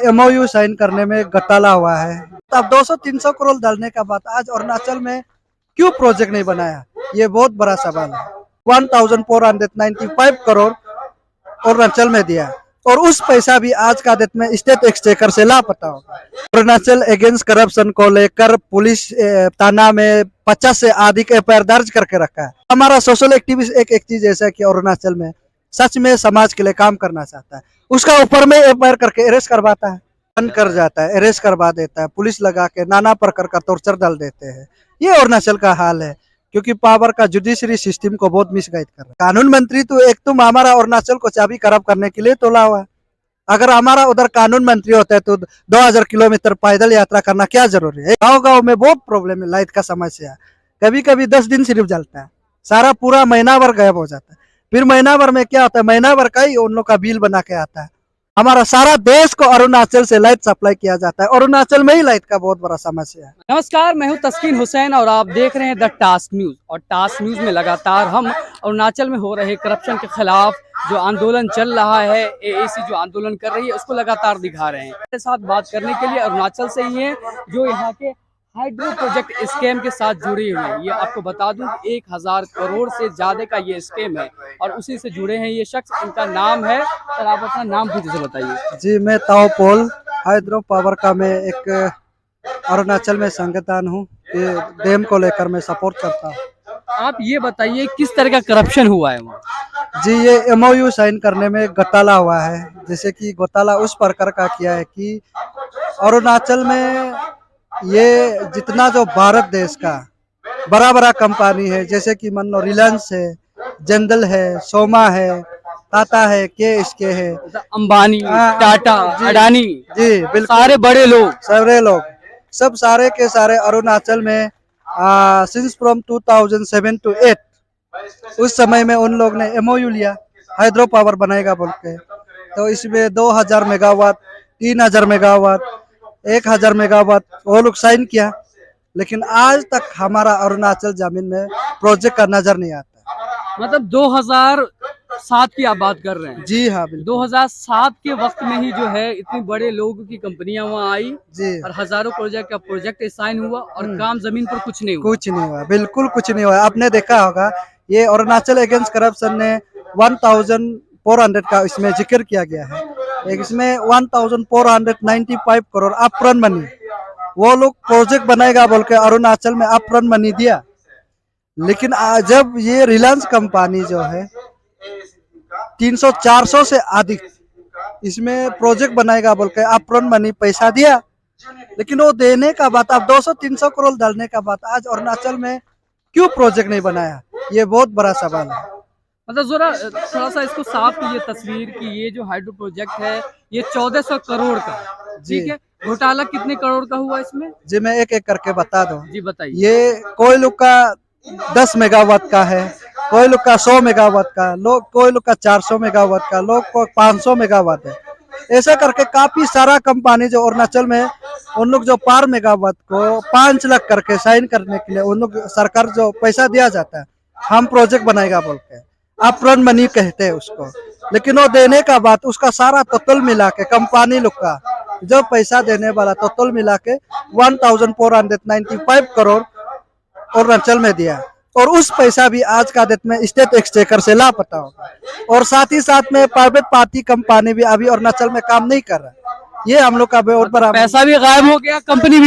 MOU sign करने में घोटाला हुआ है। अब 200-300 करोड़ डालने का बाद आज अरुणाचल में क्यों प्रोजेक्ट नहीं बनाया, ये बहुत बड़ा सवाल है। 1495 करोड़ अरुणाचल में दिया और उस पैसा भी आज का डेट में स्टेट एक्सचेकर से लापता होगा। अरुणाचल अगेंस्ट करप्शन को लेकर पुलिस थाना में 50 से अधिक एफआईआर दर्ज करके रखा है। हमारा सोशल एक्टिविस्ट एक चीज ऐसा है कि अरुणाचल में सच में समाज के लिए काम करना चाहता है, उसका ऊपर में एफआईआर करके अरेस्ट करवाता है, बंद कर जाता है, अरेस्ट करवा देता है, पुलिस लगा के नाना प्रकार का टॉर्चर डाल देते हैं। ये अरुणाचल का हाल है, क्योंकि पावर का जुडिशरी सिस्टम को बहुत मिसगाइड कर रहा है। कानून मंत्री तो एक तुम हमारा अरुणाचल को चाबी खराब करने के लिए तोला हुआ है। अगर हमारा उधर कानून मंत्री होता है तो 2000 किलोमीटर पैदल यात्रा करना क्या जरूरी है। गांव-गांव में बहुत प्रॉब्लम है, लाइट का समस्या, कभी कभी 10 दिन सिर्फ जलता है, सारा पूरा महीना भर गायब हो जाता है। फिर महीना भर में क्या होता है, महीना भर का ही उन लोग का बिल बना के आता है। हमारा सारा देश को अरुणाचल से लाइट सप्लाई किया जाता है, अरुणाचल में ही लाइट का बहुत बड़ा समस्या है। नमस्कार, मैं हूं तस्कीन हुसैन और आप देख रहे हैं द टास्क न्यूज। और टास्क न्यूज में लगातार हम अरुणाचल में हो रहे करप्शन के खिलाफ जो आंदोलन चल रहा है, एएसी जो आंदोलन कर रही है, उसको लगातार दिखा रहे हैं। मेरे साथ बात करने के लिए अरुणाचल से ही हैं जो यहाँ के हाइड्रो प्रोजेक्ट स्कैम के साथ जुड़े हुए हैं। ये आपको बता दूं कि 1000 करोड़ से ज्यादा का ये स्कैम है और उसी से जुड़े हैं ये शख्स। इनका नाम है, सर आप अपना नाम खुद से बताइए। जी, मैं ताओ पोल हाइड्रो पावर का मैं एक अरुणाचल में संगठन हूँ, ये डैम को लेकर मैं सपोर्ट करता हूँ। आप ये बताइए किस तरह का करप्शन हुआ है वहाँ? जी, ये एमओयू साइन करने में घोटाला हुआ है। जैसे कि घोटाला उस प्रकार का किया है कि अरुणाचल में ये जितना जो भारत देश का बड़ा बड़ा कंपनी है, जैसे कि मान लो रिलायंस है, जिंदल है, सोमा है, टाटा है, के है, अंबानी, टाटा, अडानी, जी बिल्कुल, सारे बड़े लोग सब सारे के सारे अरुणाचल में सिंस फ्रॉम 2007 to 8 उस समय में उन लोग ने एमओयू लिया, हाइड्रो पावर बनाएगा बोल के। तो इसमें 2000 मेगावाट, 3000 मेगावाट, 1000 मेगावाट वो लोग साइन किया, लेकिन आज तक हमारा अरुणाचल जमीन में प्रोजेक्ट का नजर नहीं आता। मतलब 2007 की आप बात कर रहे हैं? जी हाँ, बिल्कुल। 2007 के वक्त में ही जो है इतनी बड़े लोगों की कंपनियां वहाँ आई जी, और हजारों प्रोजेक्ट का प्रोजेक्ट साइन हुआ और काम जमीन पर कुछ नहीं हुआ। कुछ नहीं हुआ, बिल्कुल कुछ नहीं हुआ। आपने देखा होगा ये अरुणाचल अगेंस्ट करप्शन ने 1400 का इसमें जिक्र किया गया है। एक इसमें 1495 करोड़ अपफ्रंट मनी वो लोग प्रोजेक्ट बनाएगा बोल के अरुणाचल में अपफ्रंट मनी दिया, लेकिन जब ये रिलायंस कंपनी जो है 300-400 से अधिक इसमें प्रोजेक्ट बनाएगा बोल के अपफ्रंट मनी पैसा दिया, लेकिन वो देने का बाद अब 200-300 करोड़ डालने का बाद आज अरुणाचल में क्यों प्रोजेक्ट नहीं बनाया, ये बहुत बड़ा सवाल है। मतलब जरा थोड़ा सा इसको साफ कीजिए तस्वीर की। ये जो हाइड्रो प्रोजेक्ट है ये 1400 करोड़ का है, ठीक है। घोटाला कितने करोड़ का हुआ इसमें? जी, मैं एक एक करके बता दूं। जी बताइए। ये कोई लोग का 10 मेगावाट का है, कोई लोग का 100 मेगावाट का, कोई लोग का 400 मेगावाट का, लोग को 500 मेगावाट है। ऐसा करके काफी सारा कंपनी जो अरुणाचल में उन लोग जो पर मेगावाट को 5 लाख करके साइन करने के लिए उन लोग सरकार जो पैसा दिया जाता है, हम प्रोजेक्ट बनाएगा बोल के अपफ्रंट मनी कहते हैं उसको, लेकिन वो देने का बाद उसका सारा टोटल मिला के कंपनी लोग का जो पैसा देने वाला टोटल मिला के 1495 करोड़ अरुणाचल में दिया और उस पैसा भी आज का डेट में स्टेट एक्सचेकर से लापता होगा। और साथ ही साथ में प्राइवेट पार्टी कंपनी भी अभी अरुणाचल में काम नहीं कर रहा। ये हम लोग का बहुत बड़ा पैसा भी गायब हो गया, कंपनी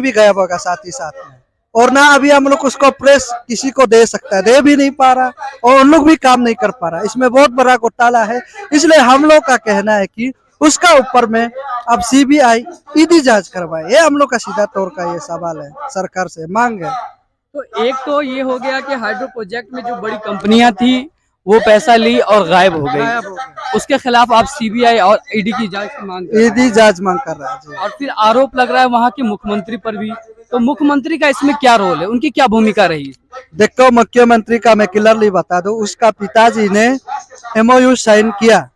भी गायब होगा साथ ही साथ में। और ना अभी हम लोग उसको प्रेस किसी को दे सकता है, दे भी नहीं पा रहा और उन लोग भी काम नहीं कर पा रहा। इसमें बहुत बड़ा घोटाला है, इसलिए हम लोग का कहना है कि उसका ऊपर में अब सीबीआई ईडी जांच करवाए। ये हम लोग का सीधा तौर का ये सवाल है, सरकार से मांग है। तो एक तो ये हो गया कि हाइड्रो प्रोजेक्ट में जो बड़ी कंपनियां थी वो पैसा ली और गायब हो गई, उसके खिलाफ आप सीबीआई और ईडी की जांच की मांग ईडी जांच मांग कर रहा है। और फिर आरोप लग रहा है वहाँ के मुख्यमंत्री पर भी। तो मुख्यमंत्री का इसमें क्या रोल है, उनकी क्या भूमिका रही? देखो, मुख्यमंत्री का मैं क्लियरली बता दूं, उसका पिताजी ने एमओयू साइन किया।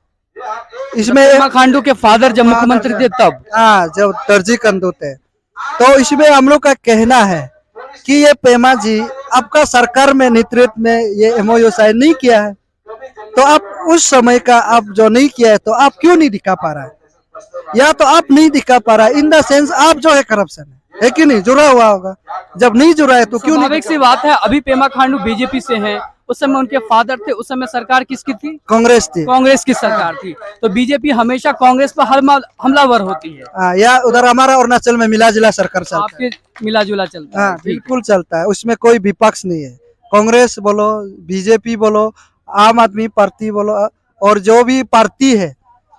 इसमें पेमा खांडू के फादर जब मुख्यमंत्री थे तब, हाँ, जब दर्जी कंदू थे। तो इसमें हम लोग का कहना है कि ये पेमा जी आपका सरकार में नेतृत्व में ये एमओयू साइन नहीं किया है, तो आप उस समय का आप जो नहीं किया है तो आप क्यों नहीं दिखा पा रहा है? या तो आप नहीं दिखा पा रहा, इन द सेंस आप जो है करप्शन है कि नहीं, जुड़ा हुआ होगा। जब नहीं जुड़ा है तो क्यों नहीं स्वाभाविक सी बात है। अभी पेमा खांडू बीजेपी से हैं, उस समय उनके फादर थे, उस समय सरकार किसकी थी? कांग्रेस थी। कांग्रेस की सरकार थी। तो बीजेपी हमेशा कांग्रेस पर हमलावर होती है। या उधर हमारा अरुणाचल में मिला जुला सरकार चलता है। आपके मिला जुला चलता है। हाँ बिल्कुल चलता है, उसमें कोई विपक्ष नहीं है। कांग्रेस बोलो, बीजेपी बोलो, आम आदमी पार्टी बोलो, और जो भी पार्टी है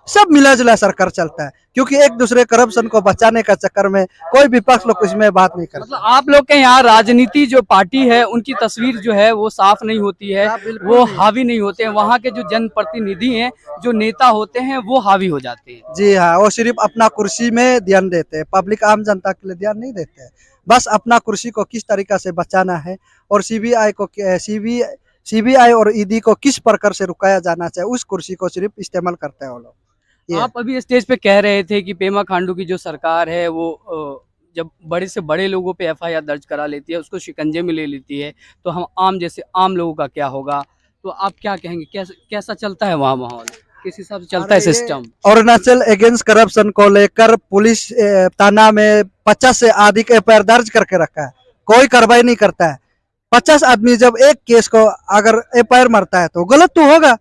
सब मिला जुला सरकार चलता है, क्योंकि एक दूसरे करप्शन को बचाने का चक्कर में कोई विपक्ष लोग इसमें बात नहीं करता। मतलब आप लोग के यहाँ राजनीति जो पार्टी है उनकी तस्वीर जो है वो साफ नहीं होती है, वो हावी नहीं होते हैं। वहाँ के जो जनप्रतिनिधि हैं, जो नेता होते हैं, वो हावी हो जाते हैं। जी हाँ, वो सिर्फ अपना कुर्सी में ध्यान देते हैं, पब्लिक आम जनता के लिए ध्यान नहीं देते हैं। बस अपना कुर्सी को किस तरीका से बचाना है और सीबीआई और ईडी को किस प्रकार से रुकाया जाना चाहिए, उस कुर्सी को सिर्फ इस्तेमाल करते हैं वो लोग। आप अभी स्टेज पे कह रहे थे कि पेमा खांडू की जो सरकार है वो जब बड़े से बड़े लोगों पे एफआईआर दर्ज करा लेती है, उसको शिकंजे में ले लेती है, तो हम आम लोगों का क्या होगा? तो आप क्या कहेंगे, कैसा चलता है वहाँ माहौल, किस हिसाब से चलता है सिस्टम? अरुणाचल अगेंस्ट करप्शन को लेकर पुलिस थाना में 50 से अधिक एफआईआर दर्ज करके रखा है, कोई कार्रवाई नहीं करता है। 50 आदमी जब एक केस को अगर एफआईआर मारता है तो गलत तो होगा,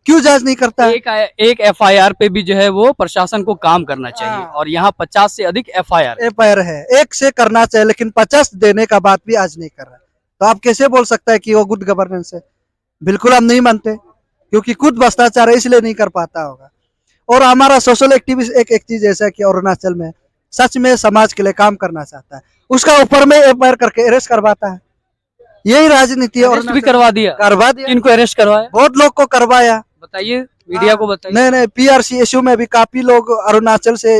क्यों जांच नहीं करता है? एक एफआईआर पे भी जो है वो प्रशासन को काम करना चाहिए, और यहाँ 50 से अधिक एफआईआर है। एक से करना चाहिए, लेकिन 50 देने का बात भी आज नहीं कर रहा। तो आप कैसे बोल सकता है कि वो गुड गवर्नेंस है? बिल्कुल हम नहीं मानते, क्योंकि खुद भ्रष्टाचार है इसलिए नहीं कर पाता होगा। और हमारा सोशल एक्टिविस्ट एक चीज ऐसा है कि अरुणाचल में सच में समाज के लिए काम करना चाहता है, उसका ऊपर में एफआईआर करके अरेस्ट करवाता है। यही राजनीति है। अरेस्ट भी करवा दिया। इनको अरेस्ट करवाया, बहुत लोग को करवाया। बताइए, मीडिया को बताइए। नहीं, पीआरसी इश्यू में भी काफी लोग अरुणाचल से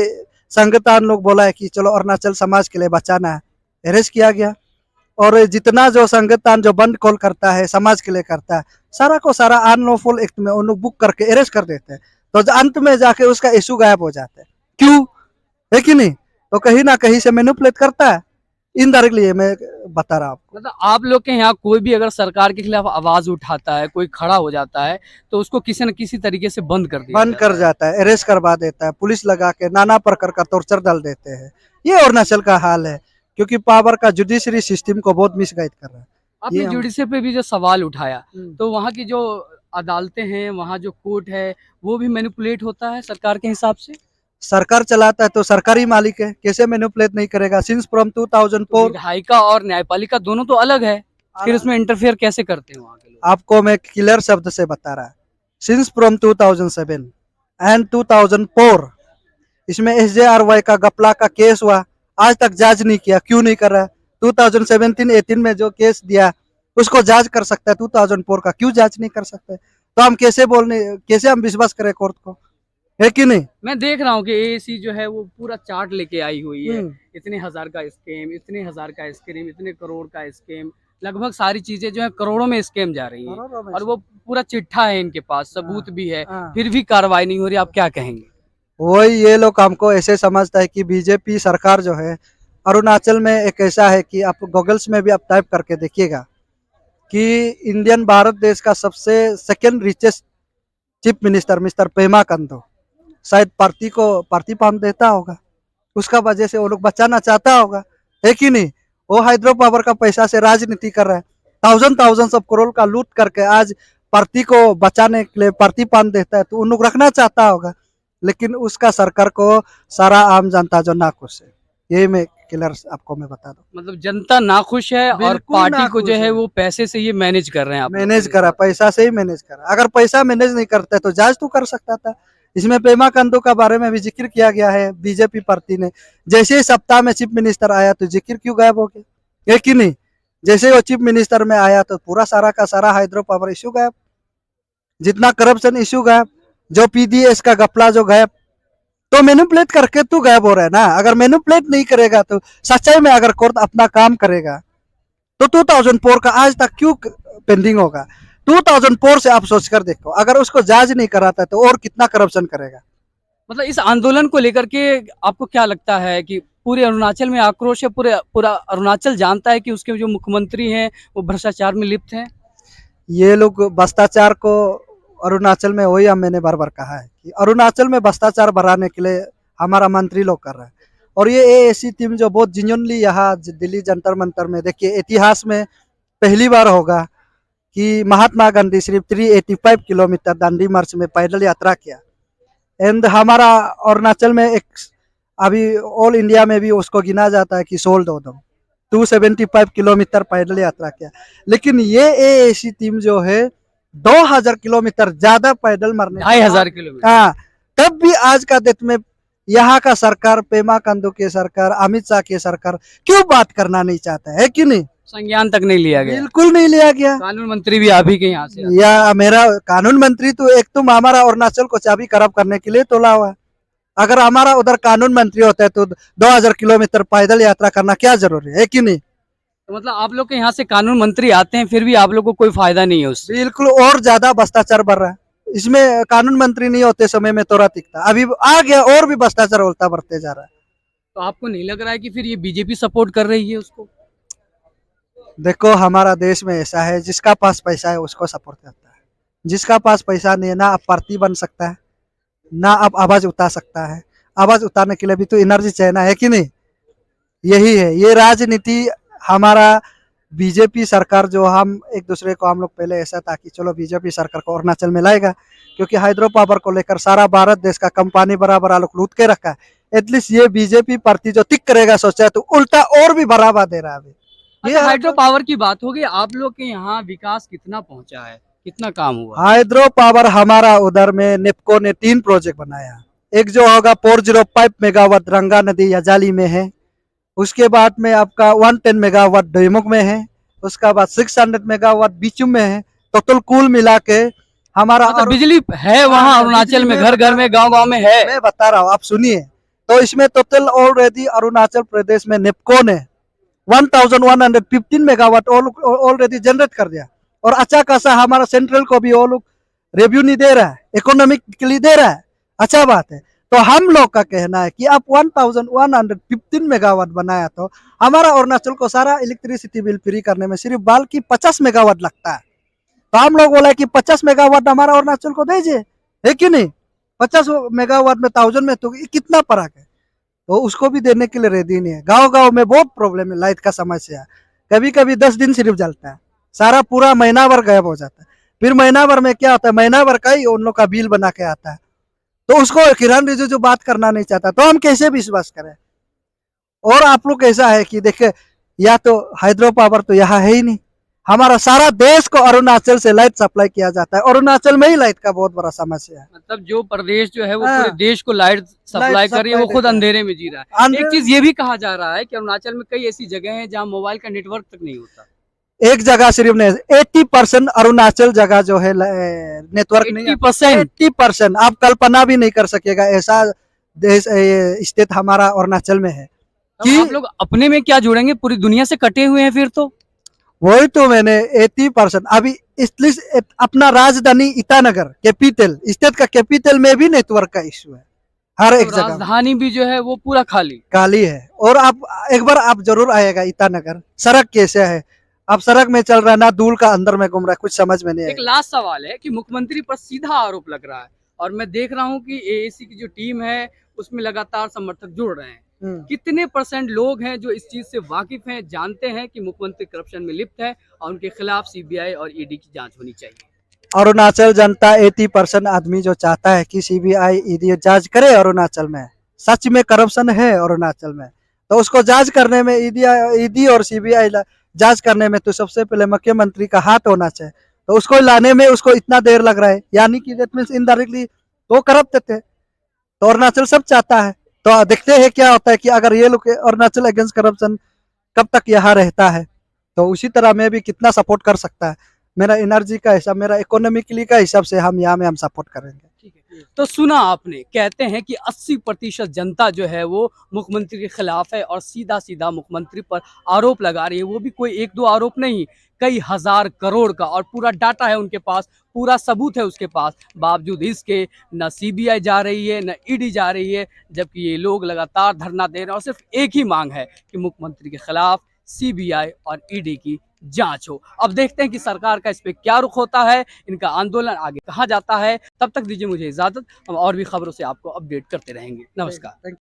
संगठन लोग बोला है कि चलो अरुणाचल समाज के लिए बचाना है, अरेस्ट किया गया। और जितना जो संगठन जो बंद कॉल करता है समाज के लिए करता है, सारा को सारा अनलॉफुल एक्ट में उन लोग बुक करके अरेस्ट कर देते हैं, तो अंत में जाके उसका इशू गायब हो जाता है। क्यों है कि नहीं? तो कहीं ना कहीं से मैनिपुलेट करता है, इनडायरेक्टली मैं बता रहा हूँ आपको। मतलब आप लोग के यहाँ कोई भी अगर सरकार के खिलाफ आवाज उठाता है, कोई खड़ा हो जाता है, तो उसको किसी न किसी तरीके से बंद कर जाता है, अरेस्ट करवा देता है, पुलिस लगा के नाना प्रकार का टॉर्चर डाल देते हैं। ये अरुणाचल का हाल है, क्योंकि पावर का जुडिशरी सिस्टम को बहुत मिसगाइड कर रहा है। आपने जुडिशरी पे भी जो सवाल उठाया, तो वहाँ की जो अदालतें हैं, वहाँ जो कोर्ट है, वो भी मैनिपुलेट होता है सरकार के हिसाब से। सरकार चलाता है तो सरकारी मालिक है, कैसे मैनिपुलेट नहीं करेगा? सिंस फ्रॉम 2004 विधायिका और न्यायपालिका दोनों तो अलग है, फिर उसमें इंटरफेयर कैसे करते हैं वहाँ के लोग? आपको मैं क्लियर शब्द से बता रहा, सिंस फ्रॉम 2007 एंड 2004 इसमें SJRY का गपला का केस हुआ, आज तक जांच नहीं किया। क्यों नहीं कर रहा है? 2017-18 में जो केस दिया उसको जांच कर सकता है, 2004 का क्यों जांच नहीं कर सकते? तो हम कैसे हम विश्वास करें कोर्ट को, है कि नहीं? मैं देख रहा हूँ कि AAC जो है वो पूरा चार्ट लेके आई हुई है, इतने हजार का स्कैम, इतने हजार का स्कैम, इतने करोड़ का स्कैम, लगभग सारी चीजें जो है करोड़ों में स्कैम जा रही है, और वो पूरा चिट्ठा है इनके पास, सबूत भी है, फिर भी कार्रवाई नहीं हो रही। आप क्या कहेंगे? वही ये लोग हमको ऐसे समझता है कि बीजेपी सरकार जो है अरुणाचल में एक ऐसा है कि आप गूगल्स में भी आप टाइप करके देखिएगा कि भारत देश का सबसे second richest chief minister mister Pema Khandu शायद पार्टी पान देता होगा, उसका वजह से वो लोग बचाना चाहता होगा, है कि नहीं? वो हाइड्रो पावर का पैसा से राजनीति कर रहा है, थाउजेंड्स ऑफ करोड़ का लूट करके आज पार्टी को बचाने के लिए पार्टी पान देता है, तो उन लोग रखना चाहता होगा, लेकिन उसका सरकार को सारा आम जनता जो नाखुश है, यही मैं क्लियर आपको मैं बता दूं। मतलब जनता नाखुश है और पार्टी को जो है वो पैसे से ये मैनेज कर रहे हैं। मैनेज करा, पैसा से ही मैनेज करा। अगर पैसा मैनेज नहीं करता तो जांच तो कर सकता था। इसमें पेमा खांडू का बारे में भी जिक्र किया गया है बीजेपी पार्टी ने। जैसे ही सप्ताह में चीफ मिनिस्टर आया तो जिक्र क्यों गायब हो गया, है कि नहीं? जैसे वो चीफ मिनिस्टर में आया तो पूरा सारा का सारा हाइड्रो पावर इश्यू गायब, जितना करप्शन इश्यू गायब, जो PDS का गपला जो गायब। तो मैनिपुलेट करके तू गायब हो रहा है ना। अगर मैनिपुलेट नहीं करेगा तो सच्चाई में अगर कोर्ट अपना काम करेगा तो 2004 का आज तक क्यों पेंडिंग होगा? 2004 से आप सोच कर देखो, अगर उसको जांच नहीं कराता तो और कितना करप्शन करेगा। मतलब इस आंदोलन को लेकर के आपको क्या लगता है कि पूरे अरुणाचल में आक्रोश है, पूरा अरुणाचल जानता है कि उसके जो मुख्यमंत्री हैं वो भ्रष्टाचार में लिप्त हैं? ये लोग भ्रष्टाचार को अरुणाचल में वही हम मैंने बार बार कहा है कि अरुणाचल में भ्रष्टाचार बढ़ाने के लिए हमारा मंत्री लोग कर रहा है। और ये ऐसी टीम जो बहुत जिन्यूनली यहाँ दिल्ली जंतर मंतर में, देखिए इतिहास में पहली बार होगा कि महात्मा गांधी सिर्फ 385 किलोमीटर दांडी मार्च में पैदल यात्रा किया। एंड हमारा अरुणाचल में एक अभी ऑल इंडिया में भी उसको गिना जाता है कि सोल दो 275 किलोमीटर पैदल यात्रा किया। लेकिन ये ऐसी टीम जो है 2000 किलोमीटर ज्यादा पैदल मरने 2500 किलोमीटर। हाँ, तब भी आज का डेट में यहाँ का सरकार, पेमा खांडू की सरकार, अमित शाह की सरकार क्यों बात करना नहीं चाहता है कि नहीं? संज्ञान तक नहीं लिया गया। बिल्कुल नहीं लिया गया। कानून मंत्री भी आप ही के यहाँ से आते हैं। या मेरा कानून मंत्री तो एक तुम हमारा अरुणाचल को चाबी खराब करने के लिए तोला हुआ है। अगर हमारा उधर कानून मंत्री होता है तो 2000 किलोमीटर पैदल यात्रा करना क्या जरूरी है कि नहीं? तो मतलब आप लोग के यहाँ से कानून मंत्री आते हैं फिर भी आप लोग को कोई फायदा नहीं है उससे। बिल्कुल, और ज्यादा भ्रष्टाचार बढ़ रहा है। इसमें कानून मंत्री नहीं होते समय में तोरा दिखता, अभी आ गया और भी भ्रष्टाचार उल्टा बढ़ते जा रहा है। तो आपको नहीं लग रहा है कि फिर ये बीजेपी सपोर्ट कर रही है उसको? देखो, हमारा देश में ऐसा है, जिसका पास पैसा है उसको सपोर्ट करता है। जिसका पास पैसा नहीं है, ना अब पार्टी बन सकता है, ना अब आवाज उठा सकता है। आवाज उठाने के लिए भी तो एनर्जी चाहिए, है कि नहीं? यही है ये राजनीति। हमारा बीजेपी सरकार जो हम एक दूसरे को, हम लोग पहले ऐसा था कि चलो बीजेपी सरकार को अरुणाचल में लाएगा, क्योंकि हाइड्रो पावर को लेकर सारा भारत देश का कंपनी बराबर आलोक लूट के रखा है। एटलीस्ट ये बीजेपी पार्टी जो टिक करेगा सोचा है, तो उल्टा और भी बढ़ावा दे रहा है। अभी अच्छा, हाइड्रो पावर की बात होगी, आप लोग के यहाँ विकास कितना पहुंचा है, कितना काम हुआ? हाइड्रो पावर हमारा उधर में नेपको ने 3 प्रोजेक्ट बनाया। एक जो होगा 405 मेगावाट रंगा नदी याजाली में है, उसके बाद में आपका 110 मेगावाट डोईमुख में है, उसका बाद 600 मेगावाट बीचू में है। टोटल कुल मिला के हमारा मतलब बिजली है वहाँ अरुणाचल में, घर घर में, गांव गांव में है। मैं बता रहा हूँ, आप सुनिए। तो इसमें टोटल ऑलरेडी अरुणाचल प्रदेश में नेपको ने 1115 मेगावाट ऑलरेडी जनरेट कर दिया। और अच्छा खासा हमारा सेंट्रल को भी वो लोग रेवेन्यू नहीं दे रहा है, इकोनॉमिक के लिए दे रहा है, अच्छा बात है। तो हम लोग का कहना है कि आप 1115 मेगावाट बनाया तो हमारा अरुणाचल को सारा इलेक्ट्रिसिटी बिल फ्री करने में सिर्फ बाल की 50 मेगावाट लगता है। तो हम लोग बोला कि 50 मेगावाट हमारा अरुणाचल को दीजिए, है कि नहीं? 50 मेगावाट में 1000 में तो कितना फर्क है? तो उसको भी देने के लिए रेडी नहीं है। गांव गांव में बहुत प्रॉब्लम है, लाइट का समस्या है। कभी कभी 10 दिन सिर्फ जलता है, सारा पूरा महीना भर गायब हो जाता है। फिर महीना भर में क्या होता है, महीना भर का ही उन लोग का बिल बना के आता है। तो उसको किरण रिजिजू बात करना नहीं चाहता, तो हम कैसे विश्वास करें? और आप लोग कैसा है कि देखे, या तो हाइड्रो पावर तो यहाँ है ही नहीं। हमारा सारा देश को अरुणाचल से लाइट सप्लाई किया जाता है, अरुणाचल में ही लाइट का बहुत बड़ा समस्या है। मतलब जो प्रदेश जो है वो हाँ। पूरे देश को लाइट सप्लाई कर रही है, वो खुद देता है। अंधेरे में जी रहा है। एक चीज ये भी कहा जा रहा है कि अरुणाचल में कई ऐसी जगह हैं जहाँ मोबाइल का नेटवर्क तक नहीं होता। एक जगह सिर्फ नहीं, 80% अरुणाचल जगह जो है नेटवर्क नहीं है। 80% आप कल्पना भी नहीं कर सकेगा ऐसा देश स्टेट हमारा अरुणाचल में है। कि आप लोग अपने में क्या जुड़ेंगे, पूरी दुनिया से कटे हुए हैं फिर तो। वही तो मैंने 80% अभी इसलिए अपना राजधानी ईटानगर कैपिटल, स्टेट का कैपिटल में भी नेटवर्क का इश्यू है। हर एक जगह राजधानी भी जो है वो पूरा खाली है। और आप एक बार आप जरूर आएगा ईटानगर, सड़क कैसे है? अब सड़क में चल रहा है ना, दूर का अंदर में घूम रहा है, कुछ समझ में नहीं एक लास्ट सवाल है कि मुख्यमंत्री पर सीधा आरोप लग रहा है, और मैं देख रहा हूँ कि एएसी की जो टीम है उसमें लगातार समर्थक जुड़ रहे हैं। कितने % लोग हैं जो इस चीज से वाकिफ हैं, जानते हैं कि मुख्यमंत्री करप्शन में लिप्त है और उनके खिलाफ सीबीआई और ईडी की जांच होनी चाहिए? अरुणाचल जनता 80% आदमी जो चाहता है कि सीबीआई ईडी जांच करे अरुणाचल में। सच में करप्शन है अरुणाचल में, तो उसको जांच करने में ईडी और सीबीआई जांच करने में तो सबसे पहले मुख्यमंत्री का हाथ होना चाहिए। तो उसको लाने में उसको इतना देर लग रहा है, यानी कि दैट मींस इनडायरेक्टली वो करप्ट थे। तो अरुणाचल सब चाहता है। तो देखते हैं क्या होता है कि अगर ये लोग अरुणाचल अगेंस्ट करप्शन कब तक यहाँ रहता है, तो उसी तरह मैं भी कितना सपोर्ट कर सकता है। मेरा एनर्जी का हिसाब, मेरा इकोनॉमिकली का हिसाब से हम यहाँ में हम सपोर्ट करेंगे। ठीक है, तो सुना आपने, कहते हैं कि 80% जनता जो है वो मुख्यमंत्री के खिलाफ है और सीधा सीधा मुख्यमंत्री पर आरोप लगा रही है। वो भी कोई 1-2 आरोप नहीं, कई हजार करोड़ का, और पूरा डाटा है उनके पास, पूरा सबूत है उसके पास। बावजूद इसके न सीबीआई जा रही है, न ईडी जा रही है, जबकि ये लोग लगातार धरना दे रहे हैं और सिर्फ एक ही मांग है कि मुख्यमंत्री के खिलाफ सीबीआई और ईडी की जांच हो। अब देखते हैं कि सरकार का इस पे क्या रुख होता है, इनका आंदोलन आगे कहाँ जाता है। तब तक दीजिए मुझे इजाजत, हम और भी खबरों से आपको अपडेट करते रहेंगे। नमस्कार।